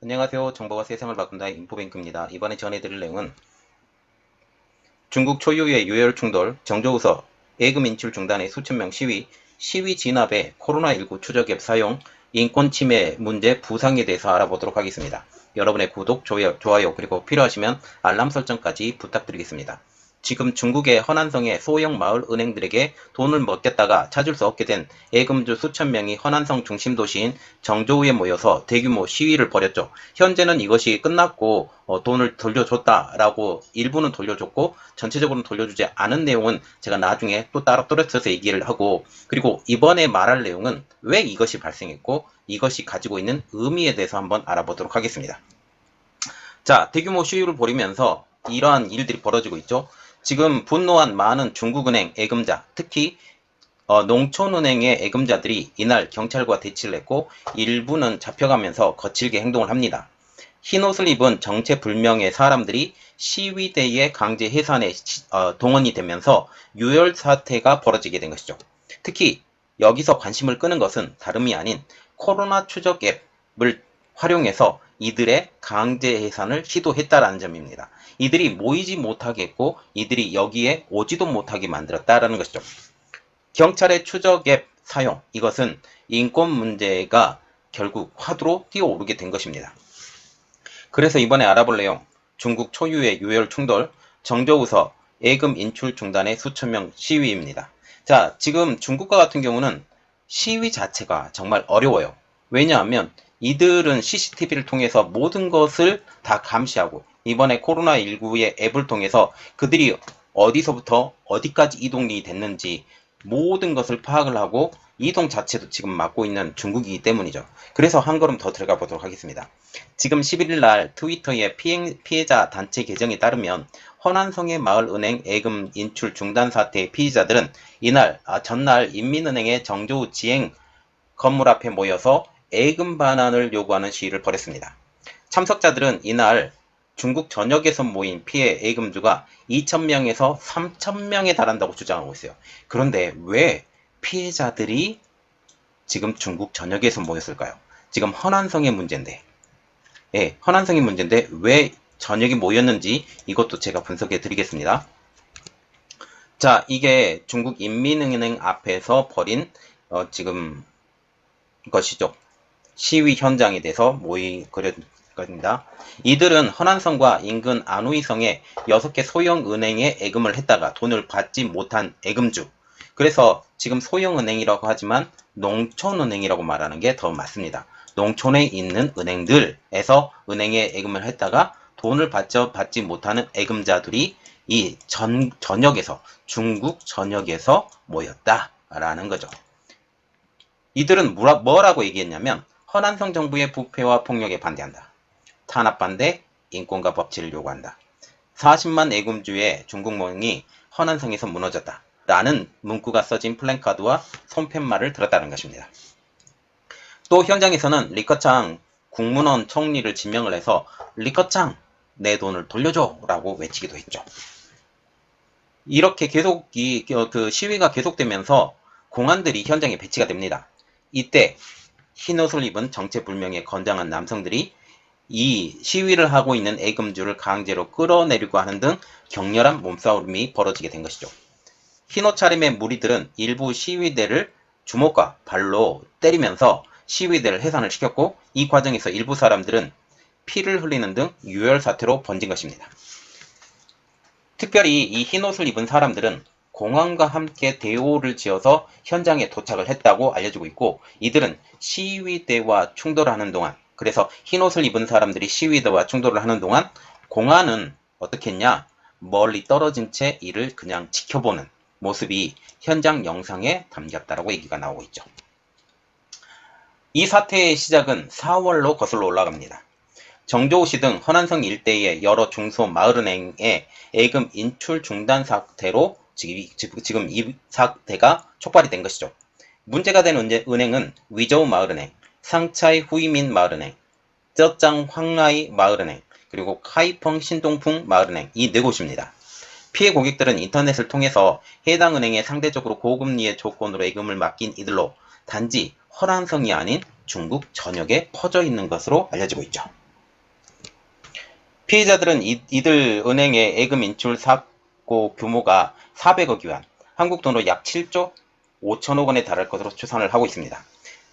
안녕하세요. 정보가 세상을 바꾼다 인포뱅크입니다. 이번에 전해드릴 내용은 중국 초유의 유혈 충돌, 정조우서 예금 인출 중단의 수천 명 시위 진압에 코로나19 추적앱 사용, 인권 침해 문제 부상에 대해서 알아보도록 하겠습니다. 여러분의 구독, 좋아요 그리고 필요하시면 알람 설정까지 부탁드리겠습니다. 지금 중국의 허난성의 소형 마을 은행들에게 돈을 먹겠다가 찾을 수 없게 된 예금주 수천 명이 허난성 중심 도시인 정조우에 모여서 대규모 시위를 벌였죠. 현재는 이것이 끝났고 돈을 돌려줬다라고 일부는 돌려줬고 전체적으로는 돌려주지 않은 내용은 제가 나중에 또 따로 떨어져서 얘기를 하고, 그리고 이번에 말할 내용은 왜 이것이 발생했고 이것이 가지고 있는 의미에 대해서 한번 알아보도록 하겠습니다. 자, 대규모 시위를 벌이면서 이러한 일들이 벌어지고 있죠. 지금 분노한 많은 중국은행 예금자, 특히 농촌은행의 예금자들이 이날 경찰과 대치를 했고 일부는 잡혀가면서 거칠게 행동을 합니다. 흰옷을 입은 정체불명의 사람들이 시위대의 강제 해산에 동원이 되면서 유혈 사태가 벌어지게 된 것이죠. 특히 여기서 관심을 끄는 것은 다름이 아닌 코로나 추적 앱을 활용해서 이들의 강제 해산을 시도했다라는 점입니다. 이들이 모이지 못하게 했고 이들이 여기에 오지도 못하게 만들었다라는 것이죠. 경찰의 추적 앱 사용, 이것은 인권 문제가 결국 화두로 뛰어오르게 된 것입니다. 그래서 이번에 알아볼 내용, 중국 초유의 유혈 충돌, 정조우서 예금 인출 중단의 수천 명 시위입니다. 자, 지금 중국과 같은 경우는 시위 자체가 정말 어려워요. 왜냐하면 이들은 CCTV를 통해서 모든 것을 다 감시하고 이번에 코로나19의 앱을 통해서 그들이 어디서부터 어디까지 이동이 됐는지 모든 것을 파악을 하고 이동 자체도 지금 맡고 있는 중국이기 때문이죠. 그래서 한 걸음 더 들어가 보도록 하겠습니다. 지금 11일 날 트위터의 피해자 단체 계정에 따르면 허난성의 마을은행 예금 인출 중단 사태의 피해자들은 전날 인민은행의 정조우 지행 건물 앞에 모여서 예금 반환을 요구하는 시위를 벌였습니다. 참석자들은 이날 중국 전역에서 모인 피해 예금주가 2,000명에서 3,000명에 달한다고 주장하고 있어요. 그런데 왜 피해자들이 지금 중국 전역에서 모였을까요? 지금 허난성의 문제인데, 허난성의 문제인데 왜 전역이 모였는지 이것도 제가 분석해 드리겠습니다. 자, 이게 중국 인민은행 앞에서 벌인 지금 것이죠. 시위 현장에 대해서 그렸습니다. 이들은 허난성과 인근 안우이성의 6개 소형 은행에 예금을 했다가 돈을 받지 못한 예금주. 그래서 지금 소형 은행이라고 하지만 농촌은행이라고 말하는 게 더 맞습니다. 농촌에 있는 은행들에서 은행에 예금을 했다가 돈을 받지 못하는 예금자들이 이 전역에서 중국 전역에서 모였다라는 거죠. 이들은 뭐라고 얘기했냐면 허난성 정부의 부패와 폭력에 반대한다. 탄압 반대, 인권과 법치를 요구한다. 40만 예금주의 중국몽이 허난성에서 무너졌다. 라는 문구가 써진 플랜카드와 손팻말을 들었다는 것입니다. 또 현장에서는 리커창 국문원 총리를 지명을 해서 리커창 내 돈을 돌려줘 라고 외치기도 했죠. 이렇게 계속 그 시위가 계속되면서 공안들이 현장에 배치가 됩니다. 이때 흰옷을 입은 정체불명의 건장한 남성들이 이 시위를 하고 있는 예금주를 강제로 끌어내리고 하는 등 격렬한 몸싸움이 벌어지게 된 것이죠. 흰옷 차림의 무리들은 일부 시위대를 주먹과 발로 때리면서 시위대를 해산을 시켰고 이 과정에서 일부 사람들은 피를 흘리는 등 유혈 사태로 번진 것입니다. 특별히 이 흰옷을 입은 사람들은 공안과 함께 대오를 지어서 현장에 도착을 했다고 알려지고 있고 이들은 시위대와 충돌하는 동안, 그래서 흰옷을 입은 사람들이 시위대와 충돌을 하는 동안 공안은 어떻게 했냐, 멀리 떨어진 채 이를 그냥 지켜보는 모습이 현장 영상에 담겼다라고 얘기가 나오고 있죠. 이 사태의 시작은 4월로 거슬러 올라갑니다. 정조우시 등 허난성 일대의 여러 중소 마을은행의 예금 인출 중단 사태로 지금 이 사태가 촉발이 된 것이죠. 문제가 된 은행은 위저우 마을은행, 상차이 후이민 마을은행, 쩌짱 황라이 마을은행, 그리고 카이펑 신동풍 마을은행, 이 4곳입니다. 피해 고객들은 인터넷을 통해서 해당 은행에 상대적으로 고금리의 조건으로 예금을 맡긴 이들로 단지 허난성이 아닌 중국 전역에 퍼져 있는 것으로 알려지고 있죠. 피해자들은 이들 은행의 예금 인출 사고 규모가 400억 위안, 한국 돈으로 약 7조 5천억 원에 달할 것으로 추산을 하고 있습니다.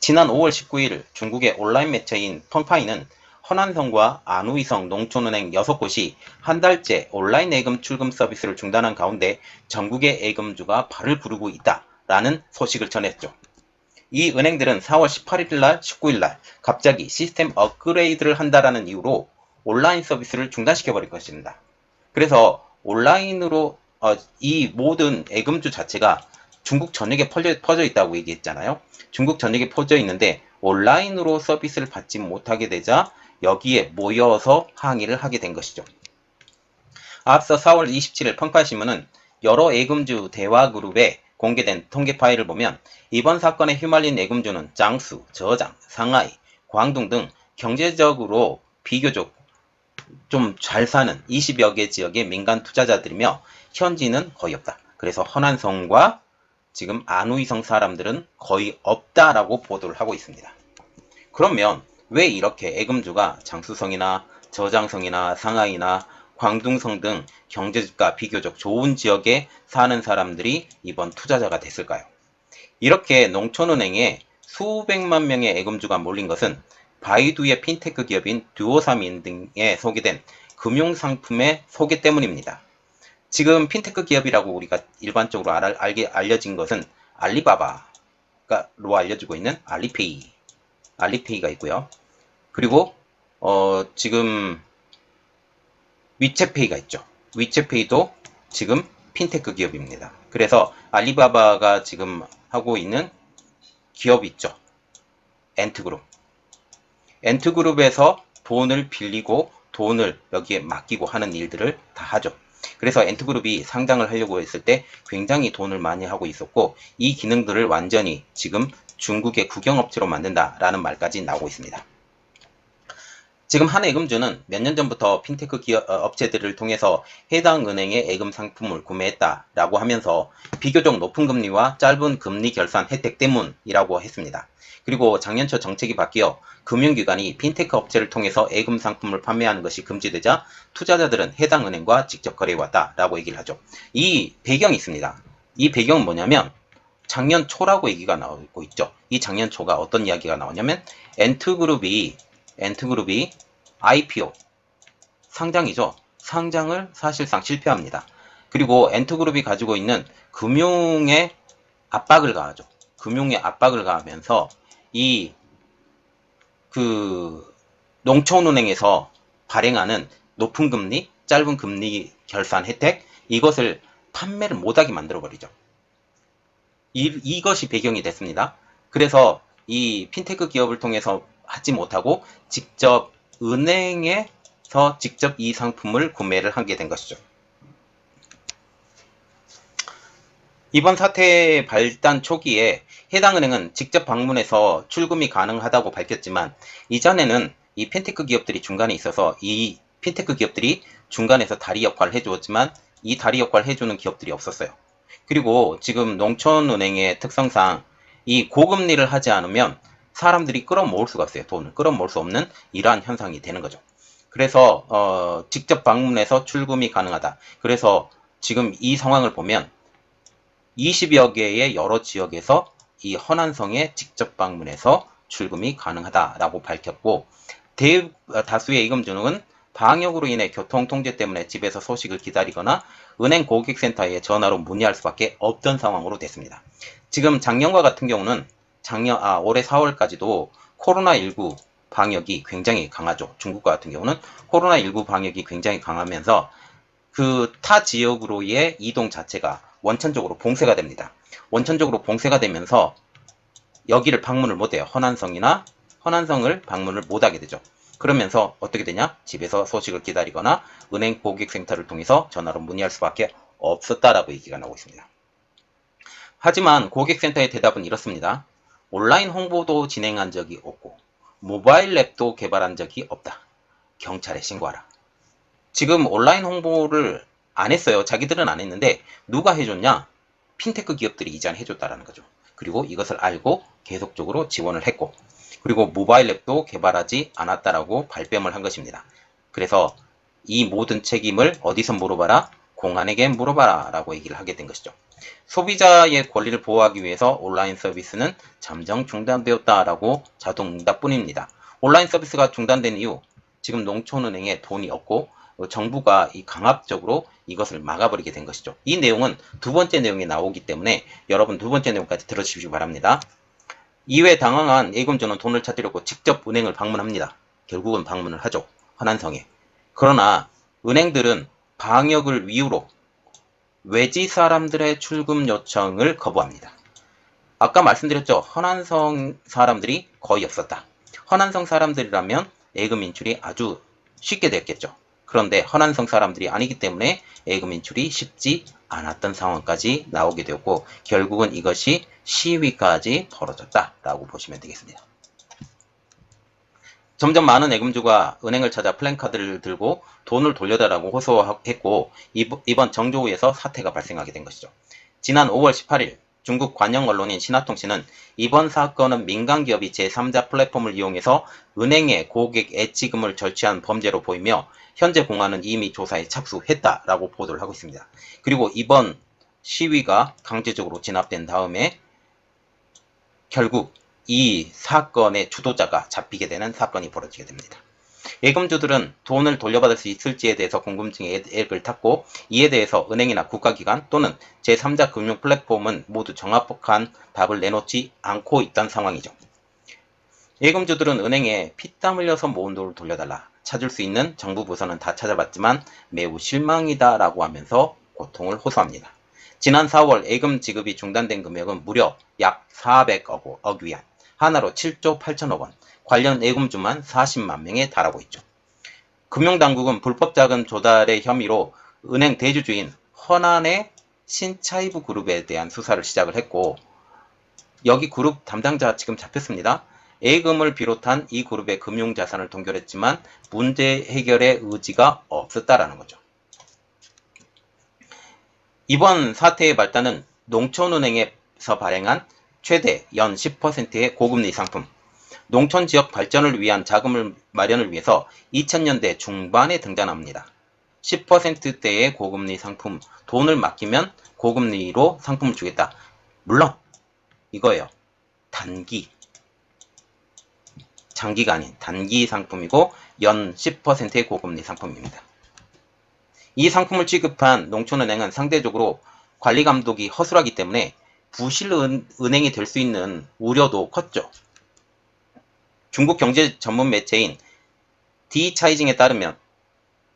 지난 5월 19일 중국의 온라인 매체인 펑파이는 허난성과 안우이성 농촌은행 6곳이 한 달째 온라인 예금 출금 서비스를 중단한 가운데 전국의 예금주가 발을 구르고 있다라는 소식을 전했죠. 이 은행들은 4월 18일날, 19일날 갑자기 시스템 업그레이드를 한다라는 이유로 온라인 서비스를 중단시켜버릴 것입니다. 그래서 온라인으로 이 모든 예금주 자체가 중국 전역에 퍼져 있다고 얘기했잖아요. 중국 전역에 퍼져 있는데 온라인으로 서비스를 받지 못하게 되자 여기에 모여서 항의를 하게 된 것이죠. 앞서 4월 27일 펑파이신문은 여러 예금주 대화그룹에 공개된 통계 파일을 보면 이번 사건에 휘말린 예금주는 장수, 저장, 상하이, 광둥 등 경제적으로 비교적 좀 잘 사는 20여 개 지역의 민간 투자자들이며 현지는 거의 없다. 그래서 허난성과 지금 안우이성 사람들은 거의 없다라고 보도를 하고 있습니다. 그러면 왜 이렇게 예금주가 장수성이나 저장성이나 상하이나 광둥성 등 경제가 비교적 좋은 지역에 사는 사람들이 이번 투자자가 됐을까요? 이렇게 농촌은행에 수백만 명의 예금주가 몰린 것은 바이두의 핀테크 기업인 듀오사민 등에 소개된 금융상품의 소개 때문입니다. 지금 핀테크 기업이라고 우리가 일반적으로 알려진 것은 알리바바로 알려지고 있는 알리페이가 있고요. 그리고 지금 위챗페이가 있죠. 위챗페이도 지금 핀테크 기업입니다. 그래서 알리바바가 지금 하고 있는 기업이 있죠. 엔트그룹. 엔트그룹에서 돈을 빌리고 돈을 여기에 맡기고 하는 일들을 다 하죠. 그래서 엔트그룹이 상장을 하려고 했을 때 굉장히 돈을 많이 하고 있었고 이 기능들을 완전히 지금 중국의 국영업체로 만든다라는 말까지 나오고 있습니다. 지금 한 예금주는 몇 년 전부터 핀테크 업체들을 통해서 해당 은행의 예금 상품을 구매했다라고 하면서 비교적 높은 금리와 짧은 금리 결산 혜택 때문이라고 했습니다. 그리고 작년 초 정책이 바뀌어 금융기관이 핀테크 업체를 통해서 예금 상품을 판매하는 것이 금지되자 투자자들은 해당 은행과 직접 거래해왔다라고 얘기를 하죠. 이 배경이 있습니다. 이 배경은 뭐냐면 작년 초라고 얘기가 나오고 있죠. 이 작년 초가 어떤 이야기가 나오냐면 엔트그룹이 IPO 상장이죠. 상장을 사실상 실패합니다. 그리고 엔트그룹이 가지고 있는 금융의 압박을 가하죠. 금융의 압박을 가하면서 농촌은행에서 발행하는 높은 금리, 짧은 금리 결산 혜택 이것을 판매를 못하게 만들어버리죠. 이것이 배경이 됐습니다. 그래서 이 핀테크 기업을 통해서 하지 못하고 직접 은행에서 직접 이 상품을 구매를 하게 된 것이죠. 이번 사태의 발단 초기에 해당 은행은 직접 방문해서 출금이 가능하다고 밝혔지만 이전에는 이 핀테크 기업들이 중간에 있어서 이 핀테크 기업들이 중간에서 다리 역할을 해주었지만 이 다리 역할을 해주는 기업들이 없었어요. 그리고 지금 농촌은행의 특성상 이 고금리를 하지 않으면 사람들이 끌어모을 수가 없어요. 돈을 끌어모을 수 없는 이러한 현상이 되는 거죠. 그래서 직접 방문해서 출금이 가능하다. 그래서 지금 이 상황을 보면 20여 개의 여러 지역에서 이 허난성에 직접 방문해서 출금이 가능하다라고 밝혔고 다수의 예금주는 방역으로 인해 교통 통제 때문에 집에서 소식을 기다리거나 은행 고객센터에 전화로 문의할 수밖에 없던 상황으로 됐습니다. 지금 작년과 같은 경우는 올해 4월까지도 코로나19 방역이 굉장히 강하죠. 중국 같은 경우는 코로나19 방역이 굉장히 강하면서 그 타 지역으로의 이동 자체가 원천적으로 봉쇄가 됩니다. 원천적으로 봉쇄가 되면서 여기를 방문을 못해요. 허난성을 방문을 못하게 되죠. 그러면서 어떻게 되냐? 집에서 소식을 기다리거나 은행 고객센터를 통해서 전화로 문의할 수밖에 없었다라고 얘기가 나오고 있습니다. 하지만 고객센터의 대답은 이렇습니다. 온라인 홍보도 진행한 적이 없고 모바일 앱도 개발한 적이 없다. 경찰에 신고하라. 지금 온라인 홍보를 안 했어요. 자기들은 안 했는데 누가 해줬냐? 핀테크 기업들이 이전에 해줬다라는 거죠. 그리고 이것을 알고 계속적으로 지원을 했고 그리고 모바일 앱도 개발하지 않았다라고 발뺌을 한 것입니다. 그래서 이 모든 책임을 어디서 물어봐라? 공안에게 물어봐라 라고 얘기를 하게 된 것이죠. 소비자의 권리를 보호하기 위해서 온라인 서비스는 잠정 중단되었다라고 자동응답뿐입니다. 온라인 서비스가 중단된 이후 지금 농촌은행에 돈이 없고 정부가 강압적으로 이것을 막아버리게 된 것이죠. 이 내용은 두 번째 내용에 나오기 때문에 여러분 두 번째 내용까지 들어주시기 바랍니다. 이후에 당황한 예금주는 돈을 찾으려고 직접 은행을 방문합니다. 결국은 방문을 하죠. 허난성에. 그러나 은행들은 방역을 이유로 외지 사람들의 출금 요청을 거부합니다. 아까 말씀드렸죠. 허난성 사람들이 거의 없었다. 허난성 사람들이라면 예금 인출이 아주 쉽게 됐겠죠. 그런데 허난성 사람들이 아니기 때문에 예금 인출이 쉽지 않았던 상황까지 나오게 되었고 결국은 이것이 시위까지 벌어졌다라고 보시면 되겠습니다. 점점 많은 예금주가 은행을 찾아 플랜카드를 들고 돈을 돌려달라고 호소했고 이번 정조우에서 사태가 발생하게 된 것이죠. 지난 5월 18일 중국 관영 언론인 신화통신은 이번 사건은 민간기업이 제3자 플랫폼을 이용해서 은행에 고객 애지금을 절취한 범죄로 보이며 현재 공안은 이미 조사에 착수했다라고 보도를 하고 있습니다. 그리고 이번 시위가 강제적으로 진압된 다음에 결국 이 사건의 주도자가 잡히게 되는 사건이 벌어지게 됩니다. 예금주들은 돈을 돌려받을 수 있을지에 대해서 궁금증에 액을 탔고 이에 대해서 은행이나 국가기관 또는 제3자 금융 플랫폼은 모두 정확한 답을 내놓지 않고 있던 상황이죠. 예금주들은 은행에 피땀 흘려서 모은 돈을 돌려달라. 찾을 수 있는 정부 부서는 다 찾아봤지만 매우 실망이다 라고 하면서 고통을 호소합니다. 지난 4월 예금 지급이 중단된 금액은 무려 약 400억 위안, 하나로 7조 8천억 원, 관련 예금주만 40만 명에 달하고 있죠. 금융당국은 불법 자금 조달의 혐의로 은행 대주주인 허난의 신차이브 그룹에 대한 수사를 시작을 했고 여기 그룹 담당자 지금 잡혔습니다. 예금을 비롯한 이 그룹의 금융자산을 동결했지만 문제 해결의 의지가 없었다라는 거죠. 이번 사태의 발단은 농촌은행에서 발행한 최대 연 10%의 고금리 상품, 농촌 지역 발전을 위한 자금을 마련을 위해서 2000년대 중반에 등장합니다. 10%대의 고금리 상품, 돈을 맡기면 고금리로 상품을 주겠다. 물론 이거예요. 단기, 장기가 아닌 단기 상품이고 연 10%의 고금리 상품입니다. 이 상품을 취급한 농촌은행은 상대적으로 관리 감독이 허술하기 때문에 부실 은행이 될 수 있는 우려도 컸죠. 중국 경제 전문 매체인 디차이징에 따르면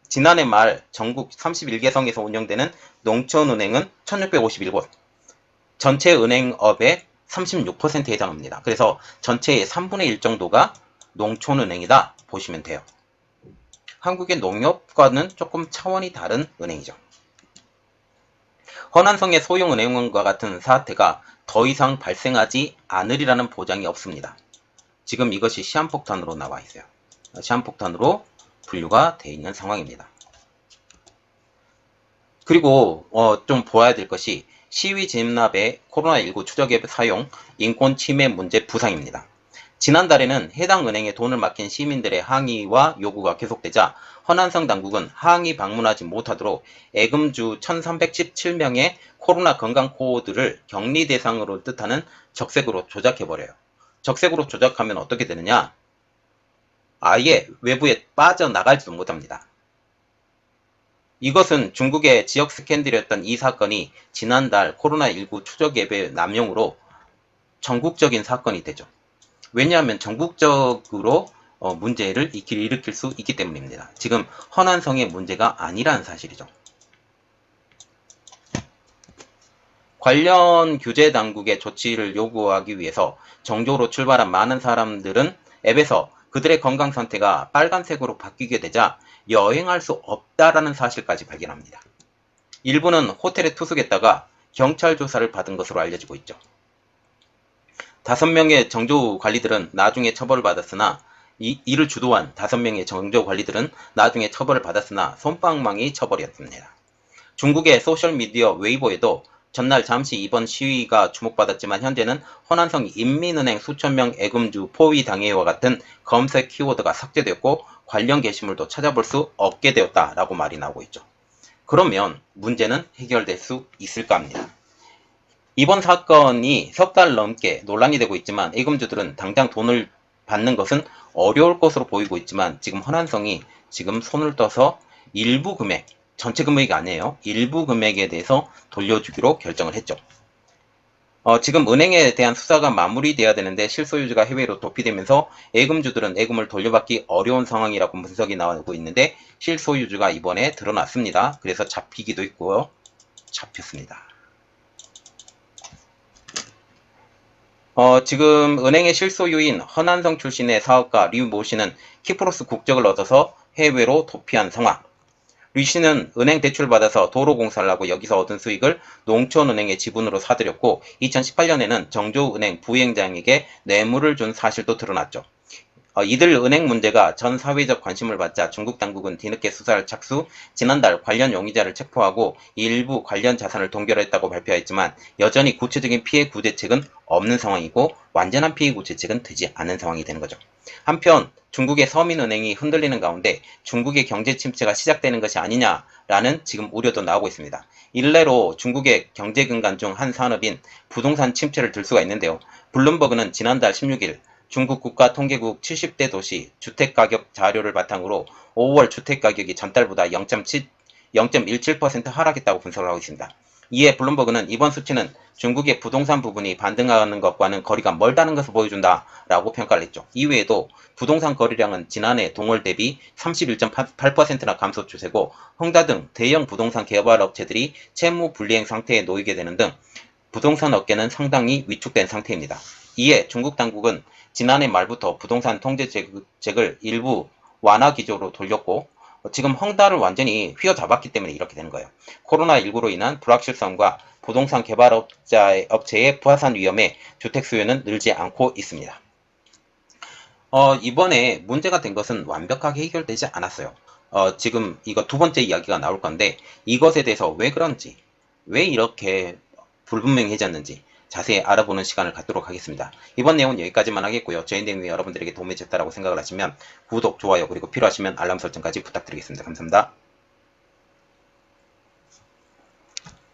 지난해 말 전국 31개성에서 운영되는 농촌은행은 1651곳, 전체 은행업의 36%에 해당합니다. 그래서 전체의 3분의 1 정도가 농촌은행이다 보시면 돼요. 한국의 농협과는 조금 차원이 다른 은행이죠. 허난성의 소형은행과 같은 사태가 더 이상 발생하지 않으리라는 보장이 없습니다. 지금 이것이 시한폭탄으로 나와 있어요. 시한폭탄으로 분류가 되어 있는 상황입니다. 그리고 좀 보아야 될 것이 시위 진압의 코로나19 추적앱 사용, 인권 침해 문제 부상입니다. 지난달에는 해당 은행에 돈을 맡긴 시민들의 항의와 요구가 계속되자 허난성 당국은 항의 방문하지 못하도록 예금주 1317명의 코로나 건강 코드를 격리 대상으로 뜻하는 적색으로 조작해버려요. 적색으로 조작하면 어떻게 되느냐? 아예 외부에 빠져나갈지도 못합니다. 이것은 중국의 지역 스캔들이었던 이 사건이 지난달 코로나19 추적 앱의 남용으로 전국적인 사건이 되죠. 왜냐하면 전국적으로 문제를 일으킬 수 있기 때문입니다. 지금 허난성의 문제가 아니라는 사실이죠. 관련 규제 당국의 조치를 요구하기 위해서 정조로 출발한 많은 사람들은 앱에서 그들의 건강 상태가 빨간색으로 바뀌게 되자 여행할 수 없다라는 사실까지 발견합니다. 일부는 호텔에 투숙했다가 경찰 조사를 받은 것으로 알려지고 있죠. 5명의 정조 관리들은 나중에 처벌을 받았으나 이를 주도한 5명의 정조 관리들은 나중에 처벌을 받았으나 솜방망이 처벌이었습니다. 중국의 소셜미디어 웨이보에도 전날 잠시 이번 시위가 주목받았지만 현재는 허난성 인민은행 수천 명 예금주 포위 당해와 같은 검색 키워드가 삭제됐고 관련 게시물도 찾아볼 수 없게 되었다라고 말이 나오고 있죠. 그러면 문제는 해결될 수 있을까 합니다. 이번 사건이 석 달 넘게 논란이 되고 있지만 예금주들은 당장 돈을 받는 것은 어려울 것으로 보이고 있지만 지금 허난성이 지금 손을 떠서 일부 금액, 전체 금액이 아니에요. 일부 금액에 대해서 돌려주기로 결정을 했죠. 지금 은행에 대한 수사가 마무리돼야 되는데 실소유주가 해외로 도피되면서 예금주들은 예금을 돌려받기 어려운 상황이라고 분석이 나오고 있는데 실소유주가 이번에 드러났습니다. 그래서 잡히기도 했고요. 잡혔습니다. 지금 은행의 실소유인 허난성 출신의 사업가 류모 씨는 키프로스 국적을 얻어서 해외로 도피한 상황. 류 씨는 은행 대출 받아서 도로 공사를 하고 여기서 얻은 수익을 농촌은행의 지분으로 사들였고 2018년에는 정조은행 부행장에게 뇌물을 준 사실도 드러났죠. 이들 은행 문제가 전 사회적 관심을 받자 중국 당국은 뒤늦게 수사를 착수, 지난달 관련 용의자를 체포하고 일부 관련 자산을 동결했다고 발표했지만 여전히 구체적인 피해 구제책은 없는 상황이고 완전한 피해 구제책은 되지 않는 상황이 되는 거죠. 한편 중국의 서민은행이 흔들리는 가운데 중국의 경제 침체가 시작되는 것이 아니냐라는 지금 우려도 나오고 있습니다. 일례로 중국의 경제 근간 중 한 산업인 부동산 침체를 들 수가 있는데요. 블룸버그는 지난달 16일 중국 국가통계국 70대 도시 주택가격 자료를 바탕으로 5월 주택가격이 전달보다 0.17% 하락했다고 분석을 하고 있습니다. 이에 블룸버그는 이번 수치는 중국의 부동산 부분이 반등하는 것과는 거리가 멀다는 것을 보여준다라고 평가를 했죠. 이외에도 부동산 거래량은 지난해 동월 대비 31.8%나 감소 추세고 흥다 등 대형 부동산 개발 업체들이 채무 불이행 상태에 놓이게 되는 등 부동산 업계는 상당히 위축된 상태입니다. 이에 중국 당국은 지난해 말부터 부동산 통제책을 일부 완화 기조로 돌렸고 지금 헝다를 완전히 휘어잡았기 때문에 이렇게 되는 거예요. 코로나19로 인한 불확실성과 부동산 개발 업체의 부하산 위험에 주택 수요는 늘지 않고 있습니다. 이번에 문제가 된 것은 완벽하게 해결되지 않았어요. 지금 이거 두 번째 이야기가 나올 건데 이것에 대해서 왜 그런지, 왜 이렇게 불분명해졌는지 자세히 알아보는 시간을 갖도록 하겠습니다. 이번 내용은 여기까지만 하겠고요. 저희 내용이 여러분들에게 도움이 됐다고 생각을 하시면 구독, 좋아요, 그리고 필요하시면 알람 설정까지 부탁드리겠습니다. 감사합니다.